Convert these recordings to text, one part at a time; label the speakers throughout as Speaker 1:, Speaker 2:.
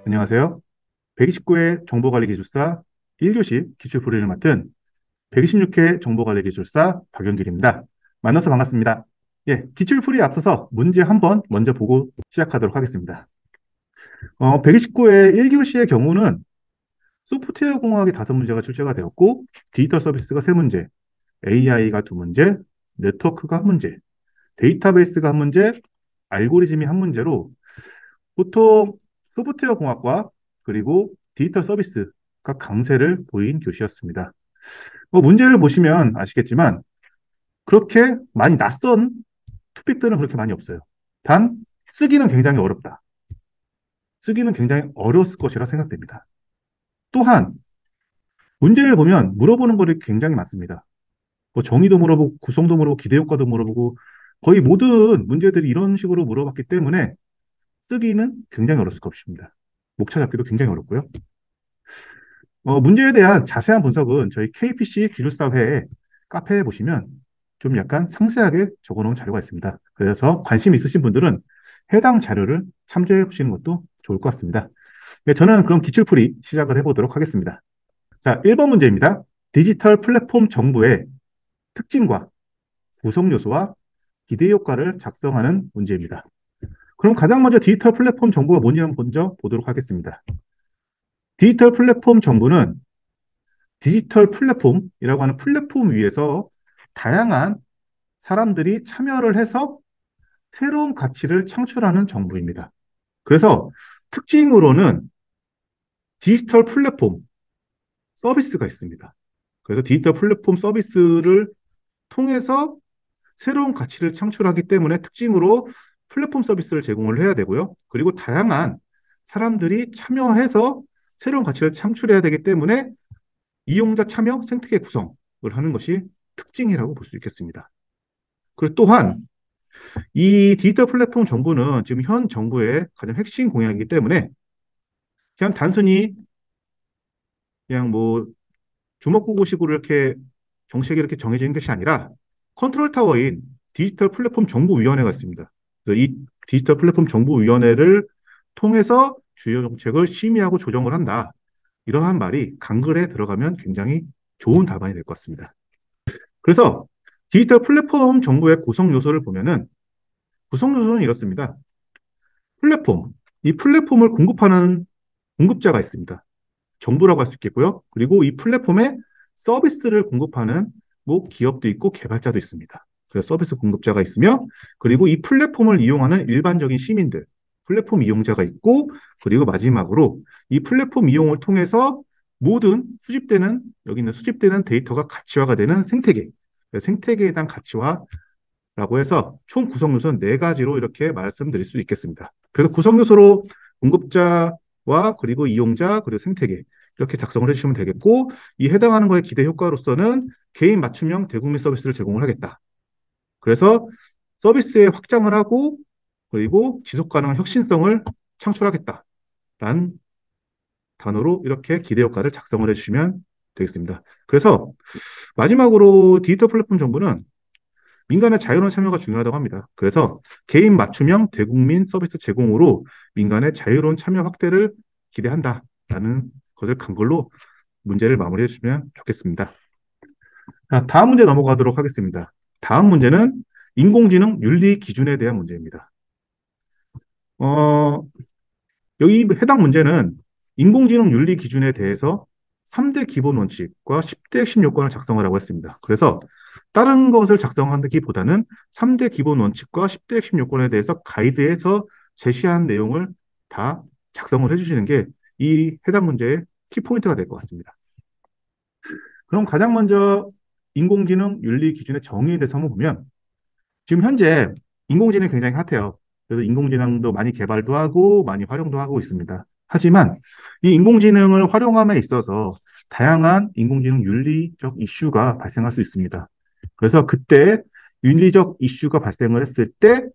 Speaker 1: 안녕하세요. 129회 정보관리기술사 1교시 기출풀이를 맡은 126회 정보관리기술사 박영길입니다. 만나서 반갑습니다. 예, 기출풀이에 앞서서 문제 한번 먼저 보고 시작하도록 하겠습니다. 129회 1교시의 경우는 소프트웨어 공학이 5문제가 출제가 되었고, 디지털 서비스가 3문제, AI가 2문제, 네트워크가 1문제, 데이터베이스가 1문제, 알고리즘이 1문제로 보통 소프트웨어 공학과 그리고 디지털 서비스가 강세를 보인 교시였습니다. 문제를 보시면 아시겠지만 그렇게 많이 낯선 토픽들은 그렇게 많이 없어요. 단 쓰기는 굉장히 어렵다. 쓰기는 굉장히 어려웠을 것이라 생각됩니다. 또한 문제를 보면 물어보는 것이 굉장히 많습니다. 정의도 물어보고 구성도 물어보고 기대효과도 물어보고 거의 모든 문제들이 이런 식으로 물어봤기 때문에 쓰기는 굉장히 어려웠을 것입니다. 목차 잡기도 굉장히 어렵고요. 문제에 대한 자세한 분석은 저희 KPC 기술사회 카페에 보시면 좀 약간 상세하게 적어놓은 자료가 있습니다. 그래서 관심 있으신 분들은 해당 자료를 참조해 보시는 것도 좋을 것 같습니다. 네, 저는 그럼 기출풀이 시작을 해보도록 하겠습니다. 자, 1번 문제입니다. 디지털 플랫폼 정보의 특징과 구성 요소와 기대 효과를 작성하는 문제입니다. 그럼 가장 먼저 디지털 플랫폼 정보가 뭔지 먼저 보도록 하겠습니다. 디지털 플랫폼 정보는 디지털 플랫폼이라고 하는 플랫폼 위에서 다양한 사람들이 참여를 해서 새로운 가치를 창출하는 정보입니다. 그래서 특징으로는 디지털 플랫폼 서비스가 있습니다. 그래서 디지털 플랫폼 서비스를 통해서 새로운 가치를 창출하기 때문에 특징으로 플랫폼 서비스를 제공을 해야 되고요. 그리고 다양한 사람들이 참여해서 새로운 가치를 창출해야 되기 때문에 이용자 참여 생태계 구성을 하는 것이 특징이라고 볼 수 있겠습니다. 그리고 또한 이 디지털 플랫폼 정보는 지금 현 정부의 가장 핵심 공약이기 때문에 그냥 단순히 그냥 뭐 주먹구구식으로 이렇게 정책이 이렇게 정해지는 것이 아니라 컨트롤 타워인 디지털 플랫폼 정보위원회가 있습니다. 이 디지털 플랫폼 정보위원회를 통해서 주요 정책을 심의하고 조정을 한다. 이러한 말이 강글에 들어가면 굉장히 좋은 답안이 될 것 같습니다. 그래서 디지털 플랫폼 정보의 구성 요소를 보면은 구성 요소는 이렇습니다. 플랫폼. 이 플랫폼을 공급하는 공급자가 있습니다. 정부라고 할 수 있겠고요. 그리고 이 플랫폼에 서비스를 공급하는 뭐 기업도 있고 개발자도 있습니다. 그래서 서비스 공급자가 있으며 그리고 이 플랫폼을 이용하는 일반적인 시민들, 플랫폼 이용자가 있고 그리고 마지막으로 이 플랫폼 이용을 통해서 모든 수집되는 여기 있는 수집되는 데이터가 가치화가 되는 생태계, 생태계에 대한 가치화라고 해서 총 구성 요소는 4가지로 이렇게 말씀드릴 수 있겠습니다. 그래서 구성 요소로 공급자와 그리고 이용자 그리고 생태계 이렇게 작성을 해주시면 되겠고 이 해당하는 거에 기대 효과로서는 개인 맞춤형 대국민 서비스를 제공을 하겠다. 그래서 서비스의 확장을 하고 그리고 지속 가능한 혁신성을 창출하겠다라는 단어로 이렇게 기대 효과를 작성을 해주시면 되겠습니다. 그래서 마지막으로 디지털 플랫폼 정보는 민간의 자유로운 참여가 중요하다고 합니다. 그래서 개인 맞춤형 대국민 서비스 제공으로 민간의 자유로운 참여 확대를 기대한다라는 것을 간글로 문제를 마무리해 주시면 좋겠습니다. 자, 다음 문제 넘어가도록 하겠습니다. 다음 문제는 인공지능 윤리 기준에 대한 문제입니다. 어, 여기 해당 문제는 인공지능 윤리 기준에 대해서 3대 기본 원칙과 10대 핵심 요건을 작성하라고 했습니다. 그래서 다른 것을 작성하기보다는 3대 기본 원칙과 10대 핵심 요건에 대해서 가이드에서 제시한 내용을 다 작성을 해주시는 게 이 해당 문제의 키포인트가 될 것 같습니다. 그럼 가장 먼저 인공지능 윤리 기준의 정의에 대해서 한번 보면 지금 현재 인공지능이 굉장히 핫해요. 그래서 인공지능도 많이 개발도 하고 많이 활용도 하고 있습니다. 하지만 이 인공지능을 활용함에 있어서 다양한 인공지능 윤리적 이슈가 발생할 수 있습니다. 그래서 그때 윤리적 이슈가 발생을 했을 때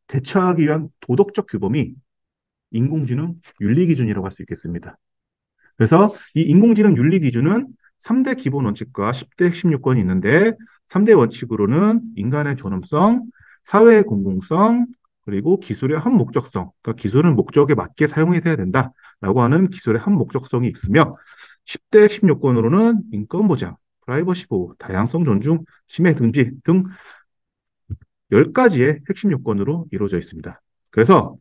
Speaker 1: 대처하기 위한 도덕적 규범이 인공지능 윤리 기준이라고 할 수 있겠습니다. 그래서 이 인공지능 윤리 기준은 3대 기본 원칙과 10대 핵심 요건이 있는데 3대 원칙으로는 인간의 존엄성, 사회의 공공성, 그리고 기술의 한목적성, 그러니까 기술은 목적에 맞게 사용이 돼야 된다. 라고 하는 기술의 한 목적성이 있으며 10대 핵심 요건으로는 인권 보장, 프라이버시 보호, 다양성 존중, 침해 금지 등 10가지의 핵심 요건으로 이루어져 있습니다. 그래서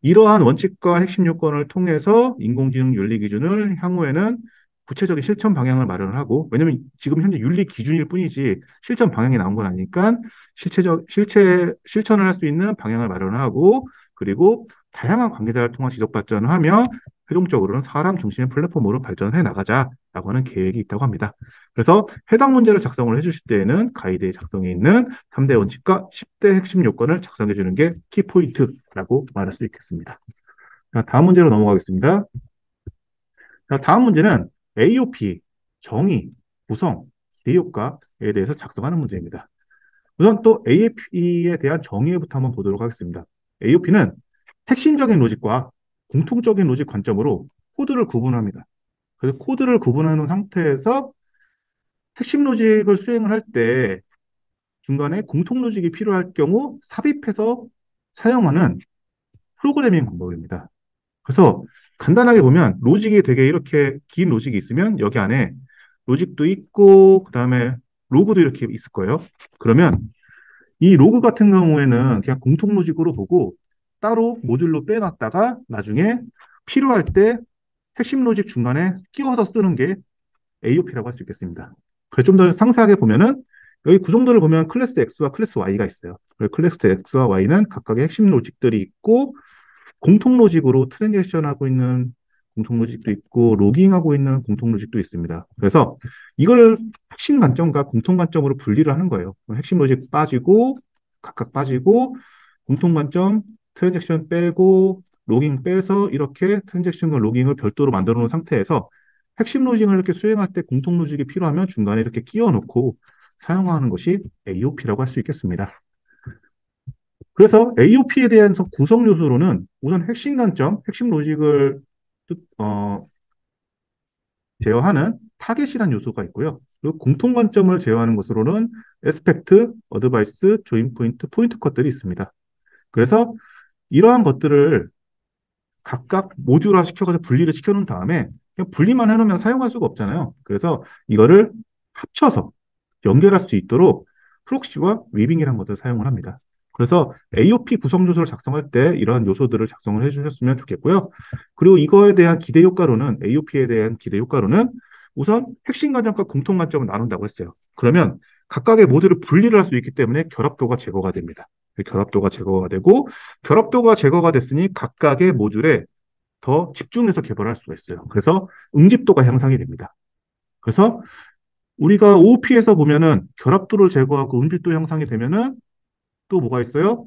Speaker 1: 이러한 원칙과 핵심 요건을 통해서 인공지능 윤리 기준을 향후에는 구체적인 실천 방향을 마련을 하고, 왜냐면 지금 현재 윤리 기준일 뿐이지 실천 방향이 나온 건 아니니까 실천을 할 수 있는 방향을 마련을 하고, 그리고 다양한 관계자를 통한 지속 발전을 하며 최종적으로는 사람 중심의 플랫폼으로 발전해 나가자라고 하는 계획이 있다고 합니다. 그래서 해당 문제를 작성을 해주실 때에는 가이드에 작성해 있는 3대 원칙과 10대 핵심 요건을 작성해 주는 게 키포인트라고 말할 수 있겠습니다. 자, 다음 문제로 넘어가겠습니다. 자, 다음 문제는 AOP, 정의, 구성, 기대효과에 대해서 작성하는 문제입니다. 우선 또 AOP에 대한 정의부터 한번 보도록 하겠습니다. AOP는 핵심적인 로직과 공통적인 로직 관점으로 코드를 구분합니다. 그래서 코드를 구분하는 상태에서 핵심 로직을 수행을 할 때 중간에 공통 로직이 필요할 경우 삽입해서 사용하는 프로그래밍 방법입니다. 그래서 간단하게 보면 로직이 되게 이렇게 긴 로직이 있으면 여기 안에 로직도 있고 그다음에 로그도 이렇게 있을 거예요. 그러면 이 로그 같은 경우에는 그냥 공통 로직으로 보고 따로 모듈로 빼놨다가 나중에 필요할 때 핵심 로직 중간에 끼워서 쓰는 게 AOP라고 할 수 있겠습니다. 그래서 좀 더 상세하게 보면은 여기 구성도를 보면 클래스 X와 클래스 Y가 있어요. 클래스 X와 Y는 각각의 핵심 로직들이 있고 공통 로직으로 트랜잭션하고 있는 공통 로직도 있고 로깅하고 있는 공통 로직도 있습니다. 그래서 이걸 핵심 관점과 공통 관점으로 분리를 하는 거예요. 핵심 로직 빠지고 각각 빠지고 공통 관점 트랜잭션 빼고 로깅 빼서 이렇게 트랜잭션과 로깅을 별도로 만들어 놓은 상태에서 핵심 로직을 이렇게 수행할 때 공통 로직이 필요하면 중간에 이렇게 끼워 놓고 사용하는 것이 AOP라고 할 수 있겠습니다. 그래서 AOP에 대한 구성 요소로는 우선 핵심 관점, 핵심 로직을 제어하는 타겟이라는 요소가 있고요. 그리고 공통 관점을 제어하는 것으로는 에스펙트, 어드바이스, 조인 포인트, 포인트 컷들이 있습니다. 그래서 이러한 것들을 각각 모듈화 시켜서 분리를 시켜놓은 다음에 그냥 분리만 해놓으면 사용할 수가 없잖아요. 그래서 이거를 합쳐서 연결할 수 있도록 프록시와 위빙이라는 것을 사용을 합니다. 그래서 AOP 구성 요소를 작성할 때 이러한 요소들을 작성을 해주셨으면 좋겠고요. 그리고 이거에 대한 기대 효과로는 AOP에 대한 기대 효과로는 우선 핵심 관점과 공통 관점을 나눈다고 했어요. 그러면 각각의 모듈을 분리를 할 수 있기 때문에 결합도가 제거가 됩니다. 결합도가 제거가 되고 결합도가 제거가 됐으니 각각의 모듈에 더 집중해서 개발할 수가 있어요. 그래서 응집도가 향상이 됩니다. 그래서 우리가 OOP에서 보면은 결합도를 제거하고 응집도 향상이 되면은 또 뭐가 있어요?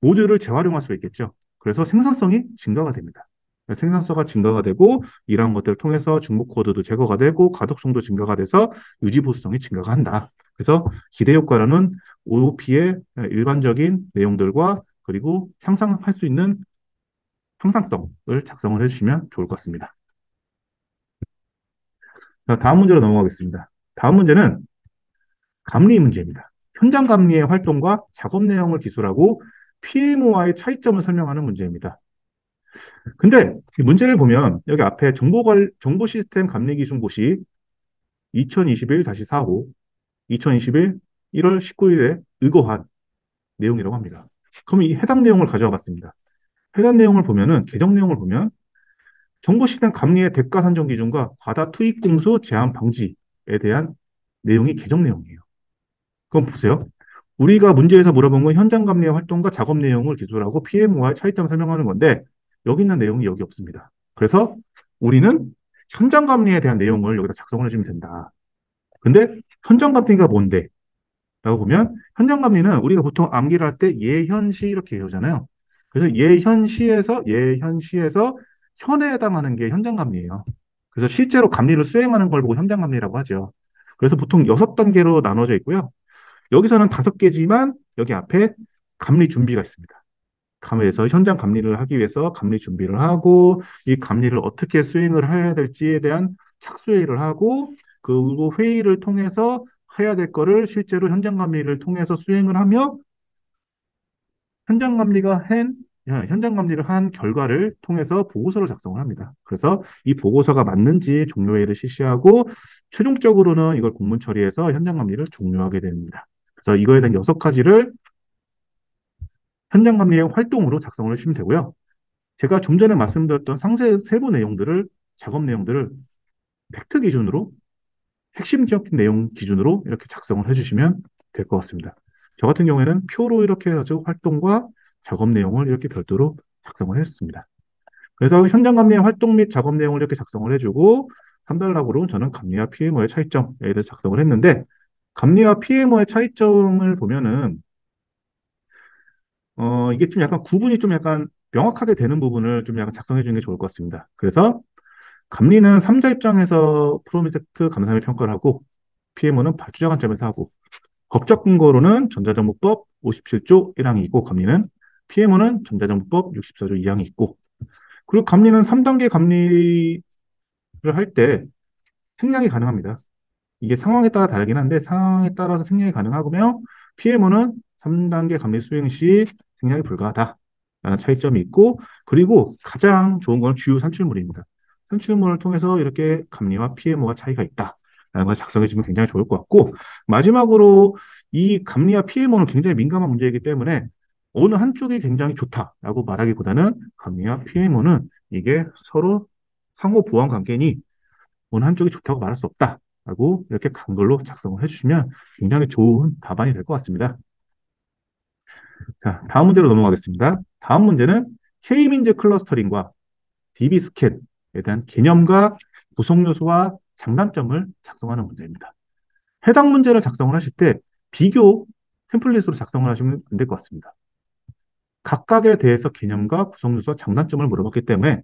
Speaker 1: 모듈을 재활용할 수 있겠죠. 그래서 생산성이 증가가 됩니다. 생산성이 증가가 되고 이러한 것들을 통해서 중복 코드도 제거가 되고 가독성도 증가가 돼서 유지 보수성이 증가가 한다. 그래서 기대 효과라는 OOP의 일반적인 내용들과 그리고 향상할 수 있는 형상성을 작성을 해주시면 좋을 것 같습니다. 자, 다음 문제로 넘어가겠습니다. 다음 문제는 감리 문제입니다. 현장 감리의 활동과 작업 내용을 기술하고 PMO와의 차이점을 설명하는 문제입니다. 근데 이 문제를 보면 여기 앞에 정보 시스템 감리 기준고시 2021-45, 2021 1월 19일에 의거한 내용이라고 합니다. 그럼 이 해당 내용을 가져와 봤습니다. 해당 내용을 보면은 개정 내용을 보면 정보 시스템 감리의 대가 산정 기준과 과다 투입 공수 제한 방지에 대한 내용이 개정 내용이에요. 그럼 보세요. 우리가 문제에서 물어본 건 현장 감리의 활동과 작업 내용을 기술하고 PMO와의 차이점을 설명하는 건데 여기 있는 내용이 여기 없습니다. 그래서 우리는 현장 감리에 대한 내용을 여기다 작성을 해주면 된다. 근데 현장 감리가 뭔데? 라고 보면 현장 감리는 우리가 보통 암기를 할 때 예현시 이렇게 외우잖아요. 그래서 예현시에서 현에 해당하는 게 현장 감리예요. 그래서 실제로 감리를 수행하는 걸 보고 현장 감리라고 하죠. 그래서 보통 6단계로 나눠져 있고요. 여기서는 5개지만 여기 앞에 감리 준비가 있습니다. 그래서 현장 감리를 하기 위해서 감리 준비를 하고 이 감리를 어떻게 수행을 해야 될지에 대한 착수회의를 하고 그 회의를 통해서 해야 될 거를 실제로 현장 감리를 통해서 수행을 하며 현장 감리가 한 현장 감리를 한 결과를 통해서 보고서를 작성을 합니다. 그래서 이 보고서가 맞는지 종료회의를 실시하고 최종적으로는 이걸 공문 처리해서 현장 감리를 종료하게 됩니다. 그래서 이거에 대한 6가지를 현장 감리의 활동으로 작성을 해주시면 되고요. 제가 좀 전에 말씀드렸던 상세 세부 내용들을 작업 내용들을 팩트 기준으로 핵심적 내용 기준으로 이렇게 작성을 해주시면 될 것 같습니다. 저 같은 경우에는 표로 이렇게 해가지고 활동과 작업 내용을 이렇게 별도로 작성을 했습니다. 그래서 현장 감리의 활동 및 작업 내용을 이렇게 작성을 해주고 3단락으로 저는 감리와 PMO의 차이점에 대해서 작성을 했는데 감리와 PMO의 차이점을 보면은 이게 좀 약간 구분이 좀 약간 명확하게 되는 부분을 좀 약간 작성해 주는 게 좋을 것 같습니다. 그래서 감리는 3자 입장에서 프로젝트 감사의 평가를 하고 PMO는 발주자 관점에서 하고 법적 근거로는 전자정보법 57조 1항이 있고 감리는 PMO는 전자정보법 64조 2항이 있고 그리고 감리는 3단계 감리를 할 때 생략이 가능합니다. 이게 상황에 따라 다르긴 한데 상황에 따라서 생략이 가능하고요. PMO는 3단계 감리 수행 시 생략이 불가하다라는 차이점이 있고 그리고 가장 좋은 건 주요 산출물입니다. 산출물을 통해서 이렇게 감리와 PMO가 차이가 있다라는 걸 작성해 주면 굉장히 좋을 것 같고 마지막으로 이 감리와 PMO는 굉장히 민감한 문제이기 때문에 어느 한쪽이 굉장히 좋다라고 말하기보다는 감리와 PMO는 이게 서로 상호 보완 관계니 어느 한쪽이 좋다고 말할 수 없다라고 이렇게 간글로 작성을 해주시면 굉장히 좋은 답안이 될 것 같습니다. 자, 다음 문제로 넘어가겠습니다. 다음 문제는 K민즈 클러스터링과 DB 스캔에 대한 개념과 구성 요소와 장단점을 작성하는 문제입니다. 해당 문제를 작성을 하실 때 비교 템플릿으로 작성을 하시면 안 될 것 같습니다. 각각에 대해서 개념과 구성 요소와 장단점을 물어봤기 때문에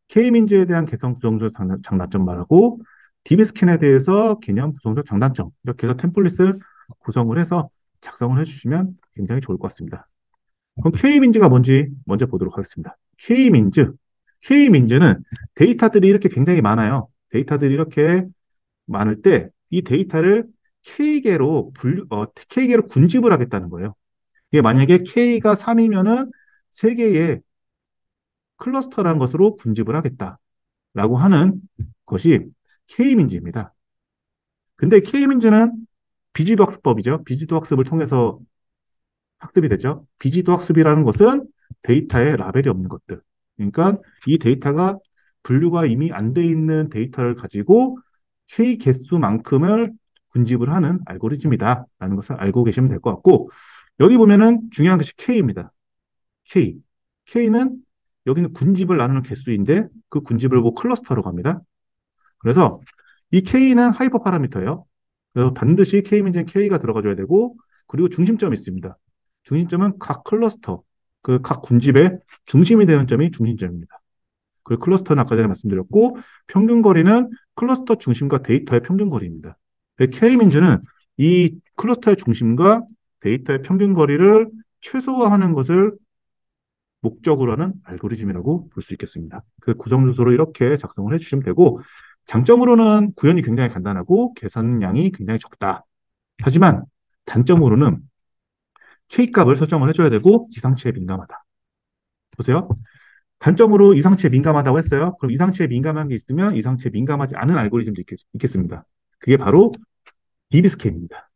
Speaker 1: K민즈에 대한 개성 구성적 장단점 말하고 DB스캔에 대해서 개념 구성적 장단점 이렇게 해서 템플릿을 구성을 해서 작성을 해주시면 굉장히 좋을 것 같습니다. 그럼 K민즈가 뭔지 먼저 보도록 하겠습니다. K민즈는 데이터들이 이렇게 굉장히 많아요. 데이터들이 이렇게 많을 때 이 데이터를 K개로 군집을 하겠다는 거예요. 이게 만약에 K가 3이면은 3개의 클러스터라는 것으로 군집을 하겠다라고 하는 것이 K민즈입니다. 근데 K민즈는 비지도 학습법이죠. 비지도 학습을 통해서 학습이 되죠. 비지도 학습이라는 것은 데이터에 라벨이 없는 것들. 그러니까 이 데이터가 분류가 이미 안 돼 있는 데이터를 가지고 K 개수만큼을 군집을 하는 알고리즘이다라는 것을 알고 계시면 될 것 같고 여기 보면은 중요한 것이 K입니다. K. K는 여기는 군집을 나누는 개수인데 그 군집을 보고 클러스터로 갑니다. 그래서 이 K는 하이퍼 파라미터예요. 그래서 반드시 K 민지는 K가 들어가줘야 되고 그리고 중심점이 있습니다. 중심점은 각 클러스터, 그 각 군집의 중심이 되는 점이 중심점입니다. 그 클러스터는 아까 전에 말씀드렸고 평균 거리는 클러스터 중심과 데이터의 평균 거리입니다. K 민즈는 이 클러스터의 중심과 데이터의 평균 거리를 최소화하는 것을 목적으로 하는 알고리즘이라고 볼 수 있겠습니다. 그 구성 요소로 이렇게 작성을 해주시면 되고 장점으로는 구현이 굉장히 간단하고 계산량이 굉장히 적다. 하지만 단점으로는 K값을 설정을 해줘야 되고 이상치에 민감하다. 보세요. 단점으로 이상치에 민감하다고 했어요. 그럼 이상치에 민감한 게 있으면 이상치에 민감하지 않은 알고리즘도 있겠습니다. 그게 바로 DB스캔입니다.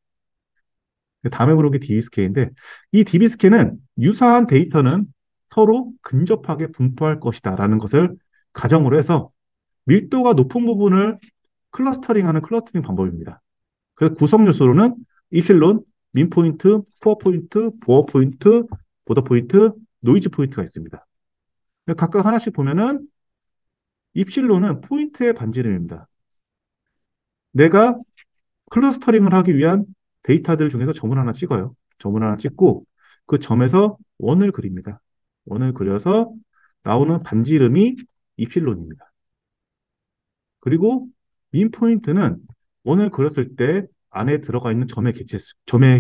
Speaker 1: 다음에 보는 게 DB스캔인데 이 DB스캔은 유사한 데이터는 서로 근접하게 분포할 것이다 라는 것을 가정으로 해서 밀도가 높은 부분을 클러스터링하는 클러스터링 방법입니다. 그 구성 요소로는 입실론, 민 포인트, 코어 포인트, 보어 포인트, 보더 포인트, 노이즈 포인트가 있습니다. 각각 하나씩 보면은 입실론은 포인트의 반지름입니다. 내가 클러스터링을 하기 위한 데이터들 중에서 점을 하나 찍어요. 점을 하나 찍고 그 점에서 원을 그립니다. 원을 그려서 나오는 반지름이 입실론입니다. 그리고 민 포인트는 원을 그렸을 때 안에 들어가 있는 점의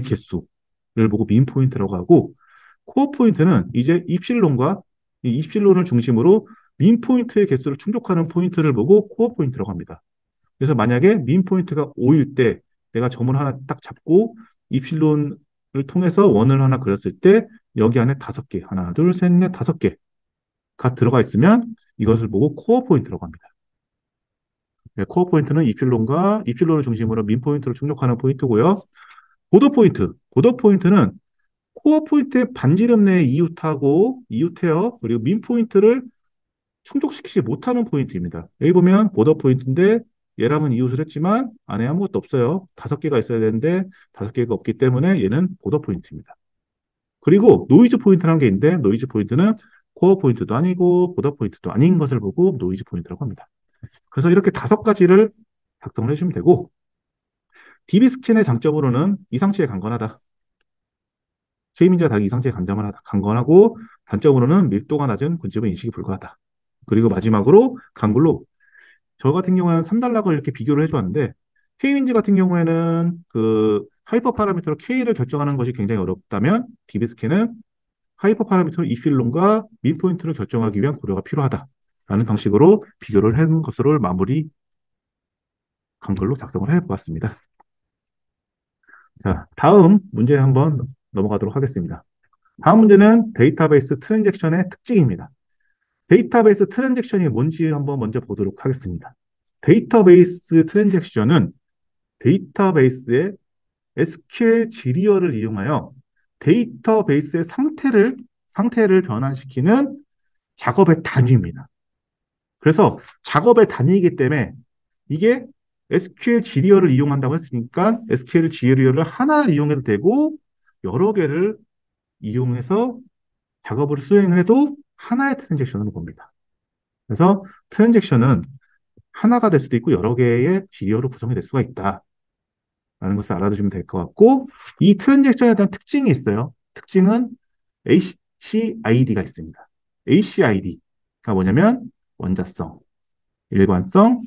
Speaker 1: 개수를 보고 민 포인트라고 하고 코어 포인트는 이제 입실론과 이 입실론을 중심으로 민 포인트의 개수를 충족하는 포인트를 보고 코어 포인트라고 합니다. 그래서 만약에 민 포인트가 5일 때 내가 점을 하나 딱 잡고 입실론을 통해서 원을 하나 그렸을 때 여기 안에 다섯 개, 하나, 둘, 셋, 넷, 다섯 개가 들어가 있으면 이것을 보고 코어 포인트라고 합니다. 네, 코어 포인트는 입실론과 입실론을 중심으로 민 포인트를 충족하는 포인트고요. 보더 포인트, 보더 포인트는 코어 포인트의 반지름 내에 이웃하고 이웃해요. 그리고 민 포인트를 충족시키지 못하는 포인트입니다. 여기 보면 보더 포인트인데 얘랑은 이웃을 했지만 안에 아무것도 없어요. 다섯 개가 있어야 되는데 다섯 개가 없기 때문에 얘는 보더 포인트입니다. 그리고 노이즈 포인트라는 게 있는데 노이즈 포인트는 코어 포인트도 아니고 보더 포인트도 아닌 것을 보고 노이즈 포인트라고 합니다. 그래서 이렇게 다섯 가지를 작성을 해주시면 되고 DB스캔의 장점으로는 이상치에 강건하다. K민지와 달리 이상치에 강건하고 단점으로는 밀도가 낮은 군집은 인식이 불가하다. 그리고 마지막으로 강글로 저 같은 경우에는 3단락을 이렇게 비교를 해주었는데 K민지 같은 경우에는 그 하이퍼 파라미터로 K를 결정하는 것이 굉장히 어렵다면 DB스캔은 하이퍼 파라미터 이필론과 민 포인트를 결정하기 위한 고려가 필요하다라는 방식으로 비교를 한 것으로 마무리 강글로 작성을 해보았습니다. 자, 다음 문제 한번 넘어가도록 하겠습니다. 다음 문제는 데이터베이스 트랜잭션의 특징입니다. 데이터베이스 트랜잭션이 뭔지 한번 먼저 보도록 하겠습니다. 데이터베이스 트랜잭션은 데이터베이스의 SQL 지리어를 이용하여 데이터베이스의 상태를 변환시키는 작업의 단위입니다. 그래서 작업의 단위이기 때문에 이게 SQL 지리어를 이용한다고 했으니까 SQL 지리어를 하나를 이용해도 되고 여러 개를 이용해서 작업을 수행을 해도 하나의 트랜잭션으로 봅니다. 그래서 트랜잭션은 하나가 될 수도 있고 여러 개의 지리어로 구성이 될 수가 있다라는 것을 알아두시면 될 것 같고 이 트랜잭션에 대한 특징이 있어요. 특징은 ACID가 있습니다. ACID가 뭐냐면 원자성, 일관성,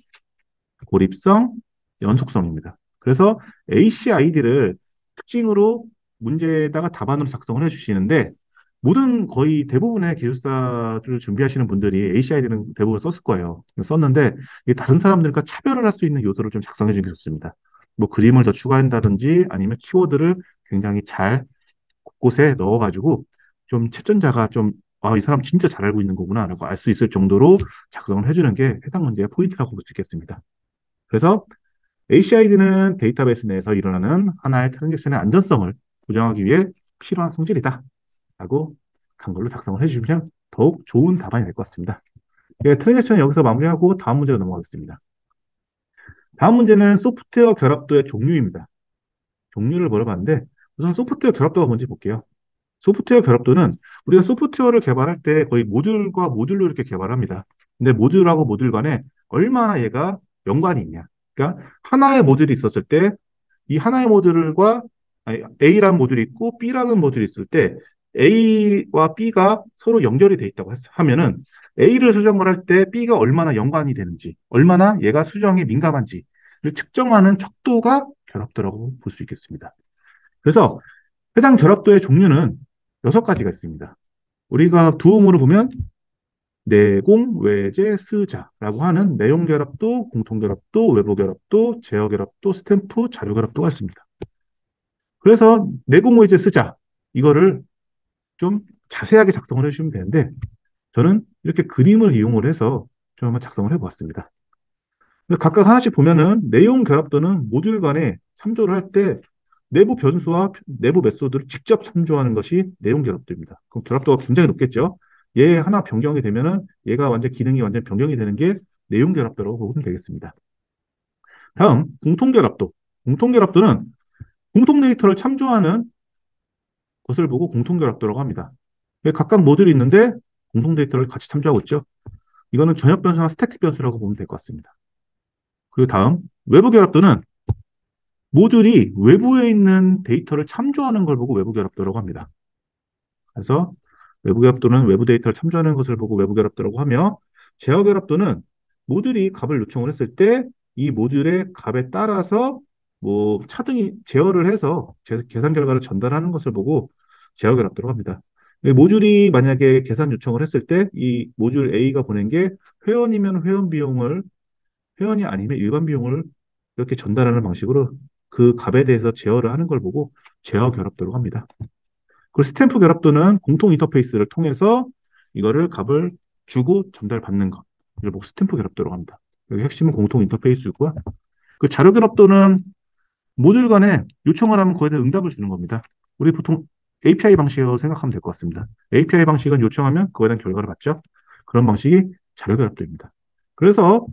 Speaker 1: 고립성, 연속성입니다. 그래서 ACID를 특징으로 문제에다가 답안으로 작성을 해주시는데 모든 거의 대부분의 기술사를 준비하시는 분들이 ACID는 대부분 썼을 거예요. 썼는데 다른 사람들과 차별을 할 수 있는 요소를 좀 작성해 주는 게 좋습니다. 뭐 그림을 더 추가한다든지 아니면 키워드를 굉장히 잘 곳곳에 넣어가지고 좀 채점자가 좀 이 사람 진짜 잘 알고 있는 거구나라고 알 수 있을 정도로 작성을 해주는 게 해당 문제의 포인트라고 볼 수 있겠습니다. 그래서 ACID는 데이터베이스 내에서 일어나는 하나의 트랜잭션의 안전성을 보장하기 위해 필요한 성질이다. 라고 한글로 작성을 해주시면 더욱 좋은 답안이 될 것 같습니다. 예, 트랜잭션은 여기서 마무리하고 다음 문제로 넘어가겠습니다. 다음 문제는 소프트웨어 결합도의 종류입니다. 종류를 물어봤는데 우선 소프트웨어 결합도가 뭔지 볼게요. 소프트웨어 결합도는 우리가 소프트웨어를 개발할 때 거의 모듈과 모듈로 이렇게 개발합니다. 근데 모듈하고 모듈 간에 얼마나 얘가 연관이 있냐. 그러니까 하나의 모듈이 있었을 때 이 하나의 모듈과 A라는 모듈이 있고 B라는 모듈이 있을 때 A와 B가 서로 연결이 돼 있다고 하면은 A를 수정을 할 때 B가 얼마나 연관이 되는지, 얼마나 얘가 수정에 민감한지를 측정하는 척도가 결합도라고 볼 수 있겠습니다. 그래서 해당 결합도의 종류는 여섯 가지가 있습니다. 우리가 두음으로 보면 내공, 외제, 스자라고 하는 내용 결합도, 공통 결합도, 외부 결합도, 제어 결합도, 스탬프, 자료 결합도가 있습니다. 그래서 내공, 외제, 스자 이거를 좀 자세하게 작성을 해주시면 되는데 저는 이렇게 그림을 이용을 해서 좀 한번 작성을 해보았습니다. 각각 하나씩 보면은 내용 결합도는 모듈 간에 참조를 할 때 내부 변수와 내부 메소드를 직접 참조하는 것이 내용 결합도입니다. 그럼 결합도가 굉장히 높겠죠. 얘 하나 변경이 되면은 얘가 완전 기능이 완전 변경이 되는 게 내용 결합도라고 보면 되겠습니다. 다음 공통 결합도. 공통 결합도는 공통 데이터를 참조하는 것을 보고 공통 결합도라고 합니다. 각각 모듈이 있는데 공통 데이터를 같이 참조하고 있죠. 이거는 전역 변수나 스태틱 변수라고 보면 될 것 같습니다. 그리고 다음 외부 결합도는 모듈이 외부에 있는 데이터를 참조하는 걸 보고 외부 결합도라고 합니다. 그래서 외부 결합도는 외부 데이터를 참조하는 것을 보고 외부 결합도라고 하며 제어 결합도는 모듈이 값을 요청을 했을 때 이 모듈의 값에 따라서 뭐 차등이 제어를 해서 계산 결과를 전달하는 것을 보고 제어 결합도라고 합니다. 모듈이 만약에 계산 요청을 했을 때 이 모듈 A가 보낸 게 회원이면 회원 비용을 회원이 아니면 일반 비용을 이렇게 전달하는 방식으로 그 값에 대해서 제어를 하는 걸 보고 제어 결합도라고 합니다. 그 스탬프 결합도는 공통 인터페이스를 통해서 이거를 값을 주고 전달받는 것. 이걸 보고 스탬프 결합도라고 합니다. 여기 핵심은 공통 인터페이스고요. 그 자료 결합도는 모듈 간에 요청을 하면 거기에 대한 응답을 주는 겁니다. 우리 보통 API 방식으로 생각하면 될 것 같습니다. API 방식은 요청하면 그거에 대한 결과를 받죠. 그런 방식이 자료 결합도입니다. 그래서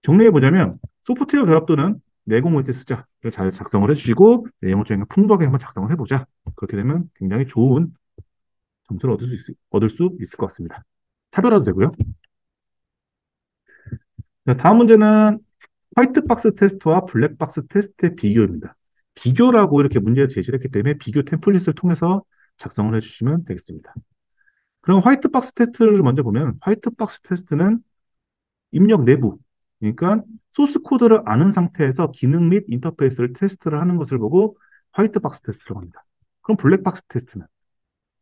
Speaker 1: 정리해 보자면 소프트웨어 결합도는 내공을 때 쓰자. 잘 작성을 해주시고 내용을 좀 풍부하게 한번 작성을 해보자. 그렇게 되면 굉장히 좋은 점수를 얻을 수 있을 것 같습니다. 차별화도 되고요. 자, 다음 문제는 화이트박스 테스트와 블랙박스 테스트의 비교입니다. 비교라고 이렇게 문제를 제시를 했기 때문에 비교 템플릿을 통해서 작성을 해주시면 되겠습니다. 그럼 화이트박스 테스트를 먼저 보면 화이트박스 테스트는 입력 내부, 그러니까 소스 코드를 아는 상태에서 기능 및 인터페이스를 테스트를 하는 것을 보고 화이트박스 테스트라고 합니다. 그럼 블랙박스 테스트는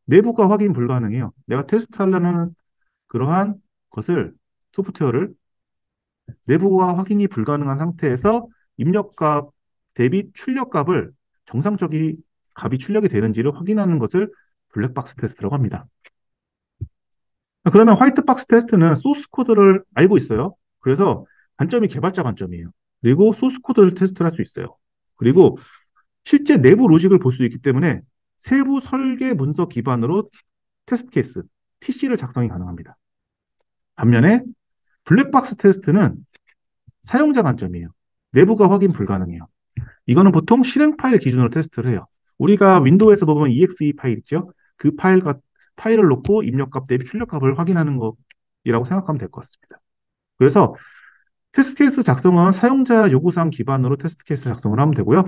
Speaker 1: 내부가 확인 불가능해요. 내가 테스트하려는 그러한 것을 소프트웨어를 내부가 확인이 불가능한 상태에서 입력값 대비 출력값을 정상적인 값이 출력이 되는지를 확인하는 것을 블랙박스 테스트라고 합니다. 그러면 화이트박스 테스트는 소스 코드를 알고 있어요. 그래서 관점이 개발자 관점이에요. 그리고 소스 코드를 테스트를 할 수 있어요. 그리고 실제 내부 로직을 볼 수 있기 때문에 세부 설계 문서 기반으로 테스트 케이스, TC를 작성이 가능합니다. 반면에 블랙박스 테스트는 사용자 관점이에요. 내부가 확인 불가능해요. 이거는 보통 실행 파일 기준으로 테스트를 해요. 우리가 윈도우에서 보면 exe 파일 있죠? 그 파일을 놓고 입력값 대비 출력값을 확인하는 것이라고 생각하면 될 것 같습니다. 그래서 테스트 케이스 작성은 사용자 요구사항 기반으로 테스트 케이스 작성을 하면 되고요.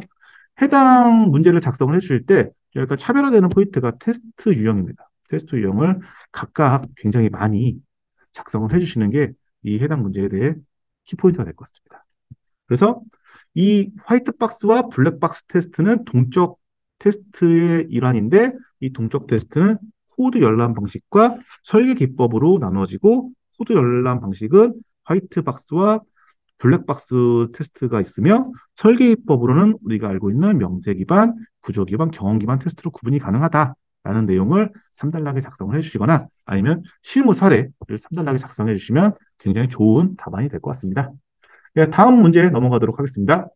Speaker 1: 해당 문제를 작성을 해주실 때 약간 차별화되는 포인트가 테스트 유형입니다. 테스트 유형을 각각 굉장히 많이 작성을 해주시는 게 이 해당 문제에 대해 키포인트가 될 것 같습니다. 그래서 이 화이트박스와 블랙박스 테스트는 동적 테스트의 일환인데 이 동적 테스트는 코드 열람 방식과 설계 기법으로 나눠지고 코드 열람 방식은 화이트박스와 블랙박스 테스트가 있으며 설계 기법으로는 우리가 알고 있는 명제 기반, 구조 기반, 경험 기반 테스트로 구분이 가능하다라는 내용을 3단락에 작성을 해주시거나 아니면 실무 사례를 3단락에 작성해 주시면 굉장히 좋은 답안이 될 것 같습니다. 네, 다음 문제 넘어가도록 하겠습니다.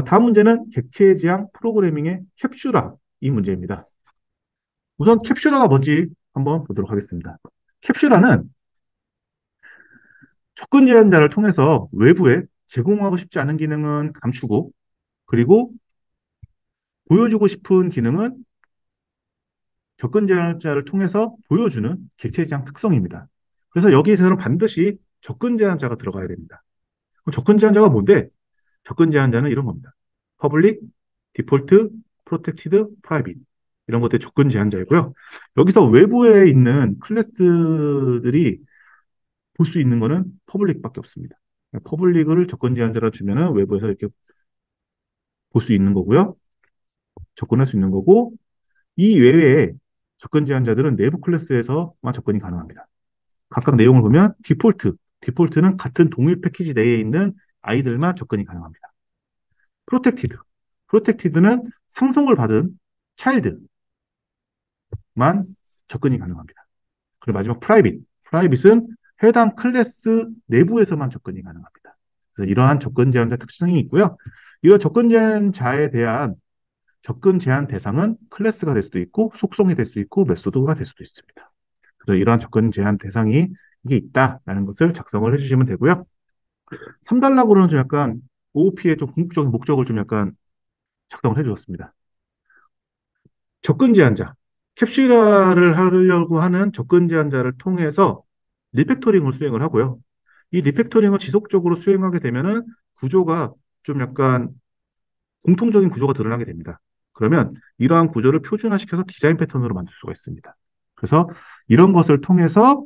Speaker 1: 다음 문제는 객체 지향 프로그래밍의 캡슐화 이 문제입니다. 우선 캡슐화가 뭔지 한번 보도록 하겠습니다. 캡슐화는 접근 제한자를 통해서 외부에 제공하고 싶지 않은 기능은 감추고 그리고 보여주고 싶은 기능은 접근 제한자를 통해서 보여주는 객체 지향 특성입니다. 그래서 여기에서는 반드시 접근 제한자가 들어가야 됩니다. 그럼 접근 제한자가 뭔데? 접근 제한자는 이런 겁니다. 퍼블릭, 디폴트, 프로텍티드, 프라이빗 이런 것들이 접근 제한자이고요. 여기서 외부에 있는 클래스들이 볼 수 있는 거는 퍼블릭밖에 없습니다. 퍼블릭을 접근 제한자로 주면은 외부에서 이렇게 볼 수 있는 거고요. 접근할 수 있는 거고 이 외에 접근 제한자들은 내부 클래스에서만 접근이 가능합니다. 각각 내용을 보면 디폴트는 같은 동일 패키지 내에 있는 아이들만 접근이 가능합니다. 프로텍티드. 프로텍티드는 상속을 받은 차일드만 접근이 가능합니다. 그리고 마지막 프라이빗. 프라이빗은 해당 클래스 내부에서만 접근이 가능합니다. 그래서 이러한 접근 제한자 특성이 있고요. 이런 접근 제한자에 대한 접근 제한 대상은 클래스가 될 수도 있고 속성이 될 수 있고 메소드가 될 수도 있습니다. 그래서 이러한 접근 제한 대상이 이게 있다라는 것을 작성을 해주시면 되고요. 3단락으로는 좀 약간 OOP의 좀 궁극적인 목적을 좀 약간 작성을 해주었습니다. 접근 제한자, 캡슐화를 하려고 하는 접근 제한자를 통해서 리팩토링을 수행을 하고요. 이 리팩토링을 지속적으로 수행하게 되면은 구조가 좀 약간 공통적인 구조가 드러나게 됩니다. 그러면 이러한 구조를 표준화시켜서 디자인 패턴으로 만들 수가 있습니다. 그래서 이런 것을 통해서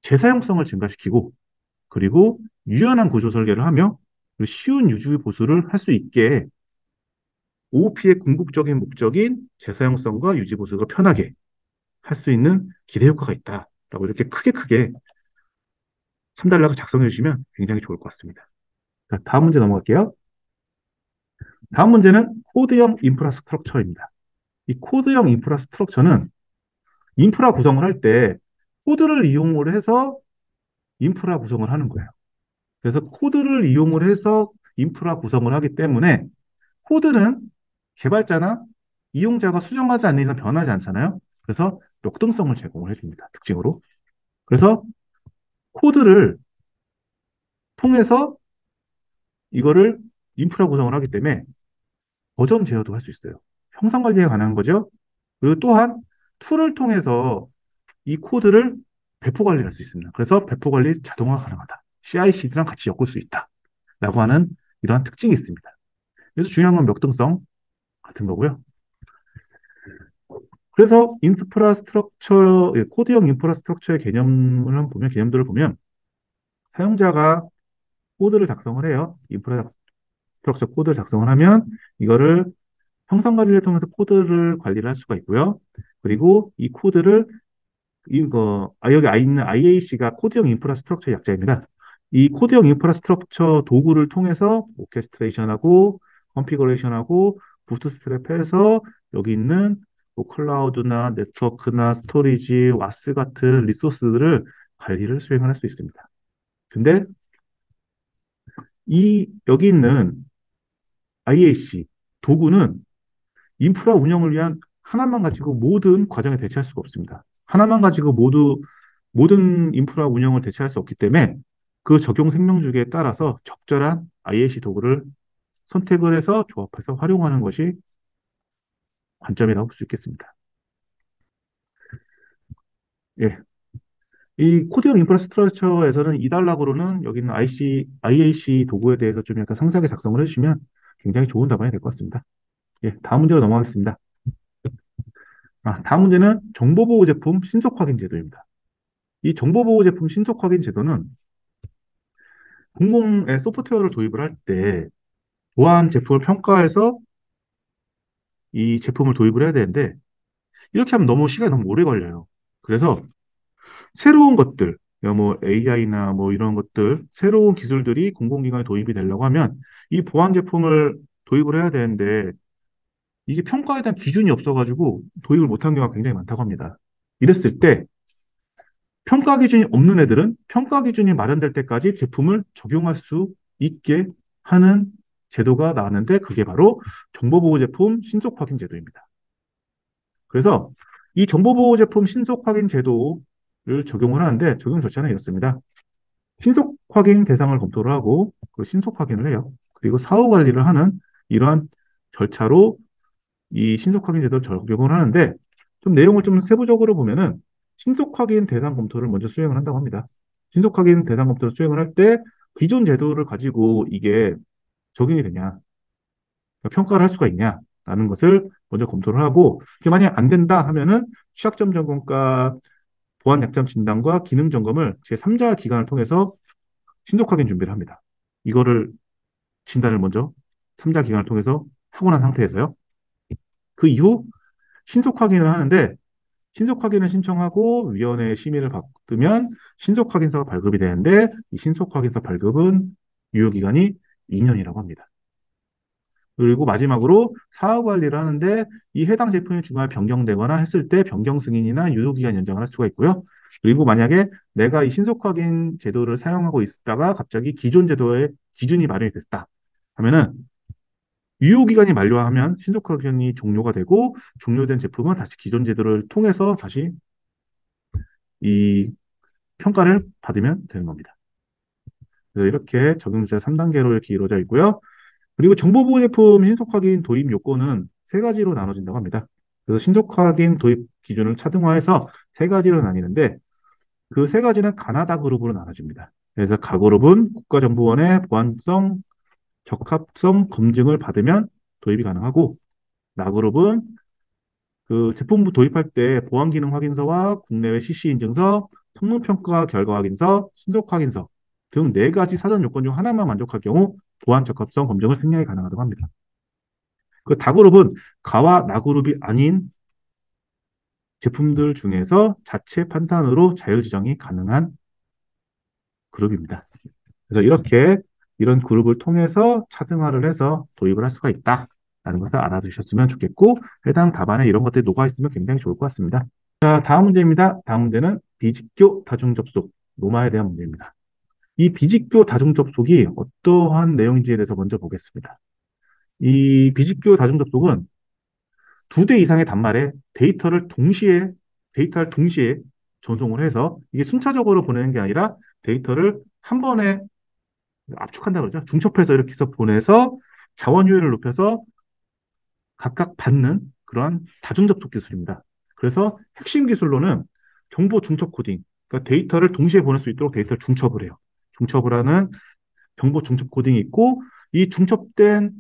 Speaker 1: 재사용성을 증가시키고 그리고 유연한 구조 설계를 하며 쉬운 유지 보수를 할 수 있게 OOP의 궁극적인 목적인 재사용성과 유지 보수가 편하게 할 수 있는 기대 효과가 있다라고 이렇게 크게 3단락을 작성해 주시면 굉장히 좋을 것 같습니다. 자, 다음 문제 넘어갈게요. 다음 문제는 코드형 인프라스트럭처입니다. 이 코드형 인프라스트럭처는 인프라 구성을 할 때 코드를 이용을 해서 인프라 구성을 하는 거예요. 그래서 코드를 이용을 해서 인프라 구성을 하기 때문에 코드는 개발자나 이용자가 수정하지 않는 이상 변하지 않잖아요. 그래서 역등성을 제공을 해줍니다. 특징으로. 그래서 코드를 통해서 이거를 인프라 구성을 하기 때문에 버전 제어도 할 수 있어요. 형상 관리에 관한 거죠. 그리고 또한 툴을 통해서 이 코드를 배포 관리할 수 있습니다. 그래서 배포 관리 자동화 가능하다. CI/CD랑 같이 엮을 수 있다. 라고 하는 이러한 특징이 있습니다. 그래서 중요한 건 역등성 같은 거고요. 그래서 인프라스트럭처, 코드형 인프라스트럭처의 개념을 한번 보면, 개념들을 보면 사용자가 코드를 작성을 해요. 인프라스트럭처 코드를 작성을 하면 이거를 형상 관리를 통해서 코드를 관리를 할 수가 있고요. 그리고 이 코드를 여기 있는 IAC가 코드형 인프라스트럭처 약자입니다. 이 코드형 인프라스트럭처 도구를 통해서 오케스트레이션하고 컨피그레이션하고 부트스트랩해서 여기 있는 뭐 클라우드나 네트워크나 스토리지, 와스 같은 리소스들을 관리를 수행을 할 수 있습니다. 근데 이 여기 있는 IAC 도구는 인프라 운영을 위한 하나만 가지고 모든 과정에 대체할 수가 없습니다. 하나만 가지고 모든 인프라 운영을 대체할 수 없기 때문에 그 적용 생명주기에 따라서 적절한 IAC 도구를 선택을 해서 조합해서 활용하는 것이 관점이라고 볼 수 있겠습니다. 예. 이 코드형 인프라스트럭처에서는 이달락으로는 여기 있는 IAC 도구에 대해서 좀 약간 상세하게 작성을 해주시면 굉장히 좋은 답안이 될 것 같습니다. 예, 다음 문제로 넘어가겠습니다. 다음 문제는 정보보호 제품 신속 확인 제도입니다. 이 정보보호 제품 신속 확인 제도는 공공의 소프트웨어를 도입을 할 때 보안 제품을 평가해서 이 제품을 도입을 해야 되는데 이렇게 하면 너무 시간이 너무 오래 걸려요. 그래서 새로운 것들, 뭐 AI나 뭐 이런 것들, 새로운 기술들이 공공기관에 도입이 되려고 하면 이 보안 제품을 도입을 해야 되는데 이게 평가에 대한 기준이 없어가지고 도입을 못한 경우가 굉장히 많다고 합니다. 이랬을 때 평가 기준이 없는 애들은 평가 기준이 마련될 때까지 제품을 적용할 수 있게 하는 제도가 나왔는데 그게 바로 정보보호 제품 신속 확인 제도입니다. 그래서 이 정보보호 제품 신속 확인 제도를 적용을 하는데 적용 절차는 이렇습니다. 신속 확인 대상을 검토를 하고 그 신속 확인을 해요. 그리고 사후 관리를 하는 이러한 절차로 이 신속 확인 제도를 적용을 하는데 좀 내용을 좀 세부적으로 보면은 신속 확인 대상 검토를 먼저 수행을 한다고 합니다. 신속 확인 대상 검토를 수행을 할 때 기존 제도를 가지고 이게 적용이 되냐, 평가를 할 수가 있냐라는 것을 먼저 검토를 하고 이게 만약 안 된다 하면은 취약점 점검과 보안 약점 진단과 기능 점검을 제3자 기관을 통해서 신속 확인 준비를 합니다. 이거를 진단을 먼저 3자 기관을 통해서 하고 난 상태에서요. 그 이후 신속 확인을 하는데 신속 확인을 신청하고 위원회의 심의를 받으면 신속 확인서가 발급이 되는데 이 신속 확인서 발급은 유효기간이 2년이라고 합니다. 그리고 마지막으로 사후 관리를 하는데 이 해당 제품이 중간에 변경되거나 했을 때 변경 승인이나 유효기간 연장을 할 수가 있고요. 그리고 만약에 내가 이 신속 확인 제도를 사용하고 있다가 갑자기 기존 제도의 기준이 마련이 됐다 하면은 유효기간이 만료하면 신속 확인이 종료가 되고 종료된 제품은 다시 기존 제도를 통해서 다시 이 평가를 받으면 되는 겁니다. 그래서 이렇게 적용자 3단계로 이렇게 이루어져 있고요. 그리고 정보보호제품 신속 확인 도입 요건은 세 가지로 나눠진다고 합니다. 그래서 신속 확인 도입 기준을 차등화해서 세 가지로 나뉘는데 그 세 가지는 가나다 그룹으로 나눠집니다. 그래서 가그룹은 국가정보원의 보안성, 적합성 검증을 받으면 도입이 가능하고 나그룹은 그 제품부 도입할 때 보안 기능 확인서와 국내외 CC 인증서, 성능 평가 결과 확인서, 신속 확인서 등 네 가지 사전 요건 중 하나만 만족할 경우 보안 적합성 검증을 생략이 가능하다고 합니다. 그 다그룹은 가와 나그룹이 아닌 제품들 중에서 자체 판단으로 자율 지정이 가능한 그룹입니다. 그래서 이렇게 이런 그룹을 통해서 차등화를 해서 도입을 할 수가 있다. 라는 것을 알아두셨으면 좋겠고, 해당 답안에 이런 것들이 녹아있으면 굉장히 좋을 것 같습니다. 자, 다음 문제입니다. 다음 문제는 비직교 다중접속, 노마에 대한 문제입니다. 이 비직교 다중접속이 어떠한 내용인지에 대해서 먼저 보겠습니다. 이 비직교 다중접속은 두 대 이상의 단말에 데이터를 동시에 전송을 해서 이게 순차적으로 보내는 게 아니라 데이터를 한 번에 압축한다 그러죠. 중첩해서 이렇게 해서 보내서 자원 효율을 높여서 각각 받는 그러한 다중접속 기술입니다. 그래서 핵심 기술로는 정보 중첩 코딩, 그러니까 데이터를 동시에 보낼 수 있도록 데이터를 중첩을 해요. 중첩을 하는 정보 중첩 코딩이 있고, 이 중첩된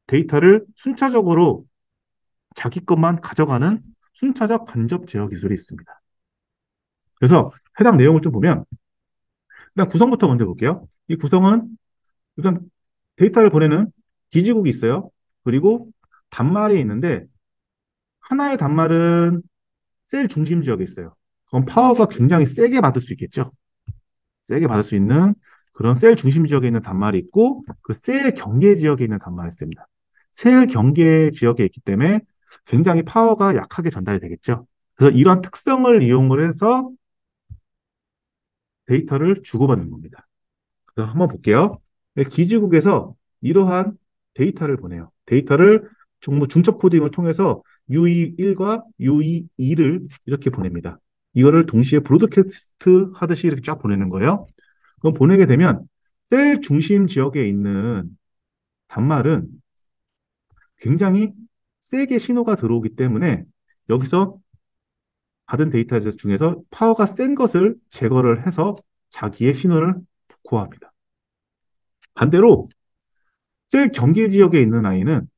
Speaker 1: 데이터를 순차적으로 자기 것만 가져가는 순차적 간접 제어 기술이 있습니다. 그래서 해당 내용을 좀 보면, 일단 구성부터 먼저 볼게요. 이 구성은 우선 데이터를 보내는 기지국이 있어요. 그리고 단말이 있는데, 하나의 단말은 셀 중심 지역에 있어요. 그럼 파워가 굉장히 세게 받을 수 있겠죠. 세게 받을 수 있는 그런 셀 중심 지역에 있는 단말이 있고, 그 셀 경계 지역에 있는 단말이 있습니다. 셀 경계 지역에 있기 때문에 굉장히 파워가 약하게 전달이 되겠죠. 그래서 이런 특성을 이용을 해서 데이터를 주고받는 겁니다. 그래서 한번 볼게요. 기지국에서 이러한 데이터를 보내요. 데이터를 정보 중첩 코딩을 통해서 UE1과 UE2를 이렇게 보냅니다. 이거를 동시에 브로드캐스트 하듯이 이렇게 쫙 보내는 거예요. 그럼 보내게 되면 셀 중심 지역에 있는 단말은 굉장히 세게 신호가 들어오기 때문에 여기서 받은 데이터 중에서 파워가 센 것을 제거를 해서 자기의 신호를 복호합니다. 반대로 셀 경계 지역에 있는 아이는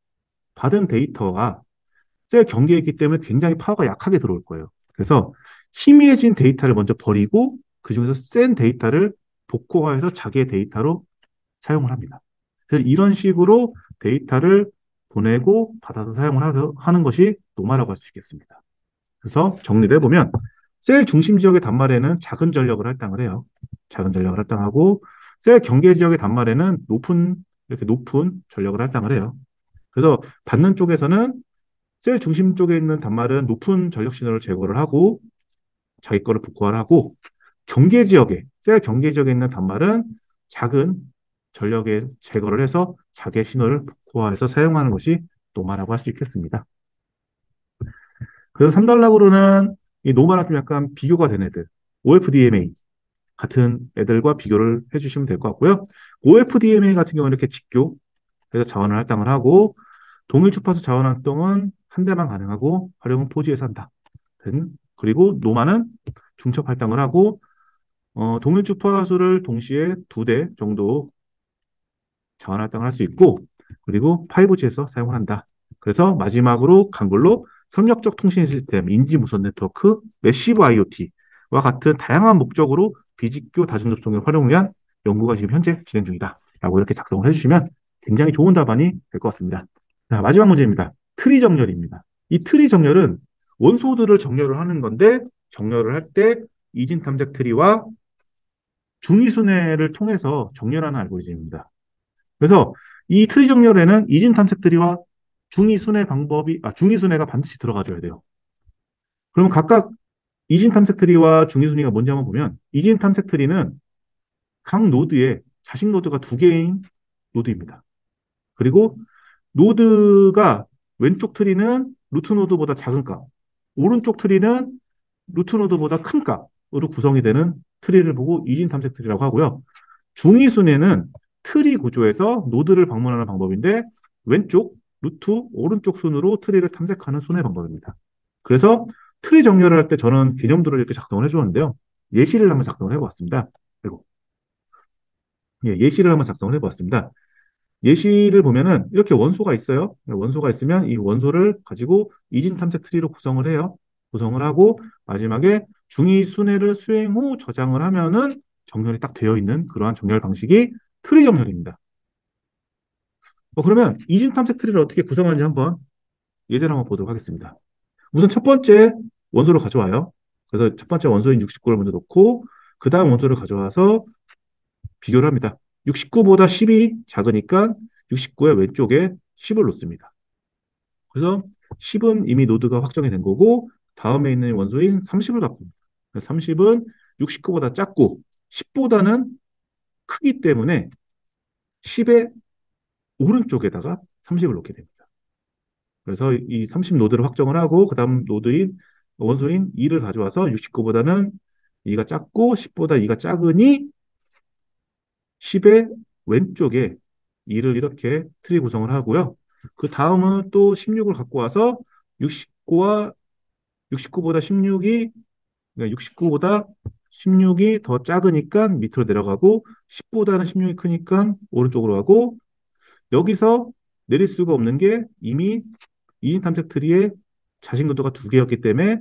Speaker 1: 받은 데이터가 셀 경계에 있기 때문에 굉장히 파워가 약하게 들어올 거예요. 그래서 희미해진 데이터를 먼저 버리고 그중에서 센 데이터를 복호화해서 자기의 데이터로 사용을 합니다. 그래서 이런 식으로 데이터를 보내고 받아서 사용을 하는 것이 노마라고 할 수 있겠습니다. 그래서 정리를 해보면 셀 중심 지역의 단말에는 작은 전력을 할당을 해요. 작은 전력을 할당하고 셀 경계 지역의 단말에는 이렇게 높은 전력을 할당을 해요. 그래서 받는 쪽에서는 셀 중심 쪽에 있는 단말은 높은 전력 신호를 제거를 하고 자기 거를 복구를 하고 셀 경계 지역에 있는 단말은 작은 전력의 제거를 해서 자기의 신호를 복구해서 사용하는 것이 노마라고 할 수 있겠습니다. 그래서 3단락으로는 이 노마랑 좀 약간 비교가 된 애들, OFDMA 같은 애들과 비교를 해주시면 될 것 같고요. OFDMA 같은 경우는 이렇게 직교, 그래서 자원을 할당을 하고 동일 주파수 자원 활동은 한 대만 가능하고 활용은 포지에서 한다. 그리고 노마는 중첩 할당을 하고 동일 주파수를 동시에 두 대 정도 자원 할당을 할 수 있고 그리고 5G에서 사용을 한다. 그래서 마지막으로 간 걸로 협력적 통신 시스템, 인지 무선 네트워크, 매시브 IoT와 같은 다양한 목적으로 비직교 다중접속을 활용을 위한 연구가 지금 현재 진행 중이다. 라고 이렇게 작성을 해주시면 굉장히 좋은 답안이 될 것 같습니다. 자, 마지막 문제입니다. 트리 정렬입니다. 이 트리 정렬은 원소들을 정렬을 하는 건데 정렬을 할 때 이진 탐색 트리와 중위순회를 통해서 정렬하는 알고리즘입니다. 그래서 이 트리 정렬에는 이진 탐색 트리와 중위순회가 반드시 들어가줘야 돼요. 그러면 각각 이진 탐색 트리와 중위순위가 뭔지 한번 보면 이진 탐색 트리는 각 노드에 자식 노드가 두 개인 노드입니다. 그리고 노드가 왼쪽 트리는 루트 노드보다 작은 값, 오른쪽 트리는 루트 노드보다 큰 값으로 구성이 되는 트리를 보고 이진 탐색 트리라고 하고요. 중위순위는 트리 구조에서 노드를 방문하는 방법인데 왼쪽, 루트, 오른쪽 순으로 트리를 탐색하는 순회 방법입니다. 그래서 트리 정렬을 할 때 저는 개념들을 이렇게 작성을 해주었는데요. 예시를 한번 작성을 해보았습니다. 그리고 예시를 한번 작성을 해보았습니다. 예시를 보면은 이렇게 원소가 있어요. 원소가 있으면 이 원소를 가지고 이진 탐색 트리로 구성을 해요. 구성을 하고 마지막에 중위 순회를 수행 후 저장을 하면은 정렬이 딱 되어 있는 그러한 정렬 방식이 트리 정렬입니다. 그러면 이진 탐색 트리를 어떻게 구성하는지 한번 예제를 한번 보도록 하겠습니다. 우선 첫 번째 원소를 가져와요. 그래서 첫 번째 원소인 69를 먼저 놓고 그 다음 원소를 가져와서 비교를 합니다. 69보다 10이 작으니까 69의 왼쪽에 10을 놓습니다. 그래서 10은 이미 노드가 확정이 된 거고 다음에 있는 원소인 30을 갖고 옵니다. 30은 69보다 작고 10보다는 크기 때문에 10의 오른쪽에다가 30을 놓게 됩니다. 그래서 이 30 노드를 확정을 하고 그다음 노드인 원소인 2를 가져와서 69보다는 2가 작고 10보다 2가 작으니 10의 왼쪽에 2를 이렇게 트리 구성을 하고요. 그 다음은 또 16을 갖고 와서 69와 69보다 16이 69보다 16이 더 작으니까 밑으로 내려가고 10보다는 16이 크니까 오른쪽으로 가고 여기서 내릴 수가 없는 게 이미 이인 탐색 트리의 자식 노드가 두 개였기 때문에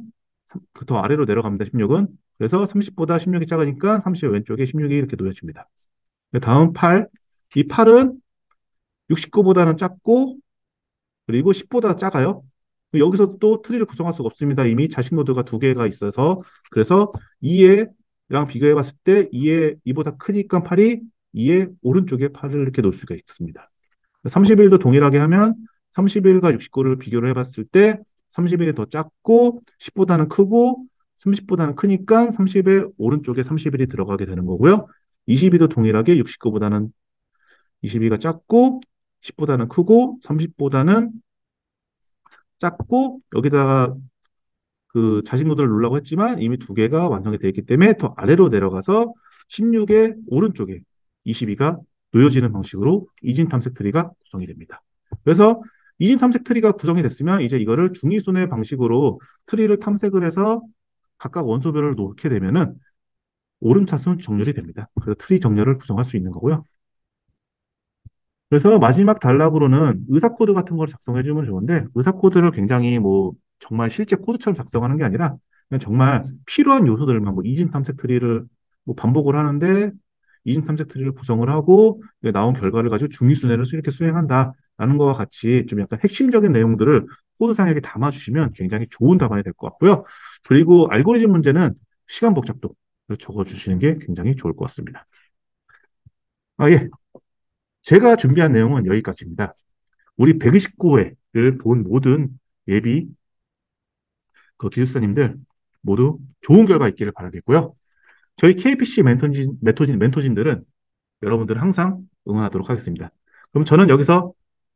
Speaker 1: 그 더 아래로 내려갑니다. 16은. 그래서 30보다 16이 작으니까 30의 왼쪽에 16이 이렇게 놓여집니다. 다음 8. 이 8은 69보다는 작고 그리고 10보다 작아요. 여기서 또 트리를 구성할 수가 없습니다. 이미 자식 노드가 두 개가 있어서 그래서 2랑 비교해 봤을 때 2보다 크니까 8이 2의 오른쪽에 8을 이렇게 놓을 수가 있습니다. 30일도 동일하게 하면 30일과 69를 비교를 해봤을 때 30일이 더 작고 10보다는 크고 30보다는 크니까 30의 오른쪽에 30일이 들어가게 되는 거고요. 22도 동일하게 69보다는 22가 작고 10보다는 크고 30보다는 작고 여기다가 그 자식 노드를 놓으려고 했지만 이미 두 개가 완성이 되어 있기 때문에 더 아래로 내려가서 16의 오른쪽에 22가 놓여지는 방식으로 이진 탐색 트리가 구성이 됩니다. 그래서 이진 탐색 트리가 구성이 됐으면 이제 이거를 중위순회 방식으로 트리를 탐색을 해서 각각 원소별을 놓게 되면은 오름차순 정렬이 됩니다. 그래서 트리 정렬을 구성할 수 있는 거고요. 그래서 마지막 단락으로는 의사 코드 같은 걸 작성해 주면 좋은데 의사 코드를 굉장히 뭐 정말 실제 코드처럼 작성하는 게 아니라 그냥 정말 필요한 요소들만 뭐 이진 탐색 트리를 뭐 반복을 하는데 이진 탐색 트리를 구성을 하고 나온 결과를 가지고 중위순회를 이렇게 수행한다라는 거와 같이 좀 약간 핵심적인 내용들을 코드상에 담아 주시면 굉장히 좋은 답안이 될 것 같고요. 그리고 알고리즘 문제는 시간 복잡도를 적어 주시는 게 굉장히 좋을 것 같습니다. 예. 제가 준비한 내용은 여기까지입니다. 우리 129회를 본 모든 예비 기술사님들 모두 좋은 결과 있기를 바라겠고요. 저희 KPC 멘토진들은 여러분들을 항상 응원하도록 하겠습니다. 그럼 저는 여기서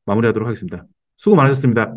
Speaker 1: 마무리하도록 하겠습니다. 수고 많으셨습니다.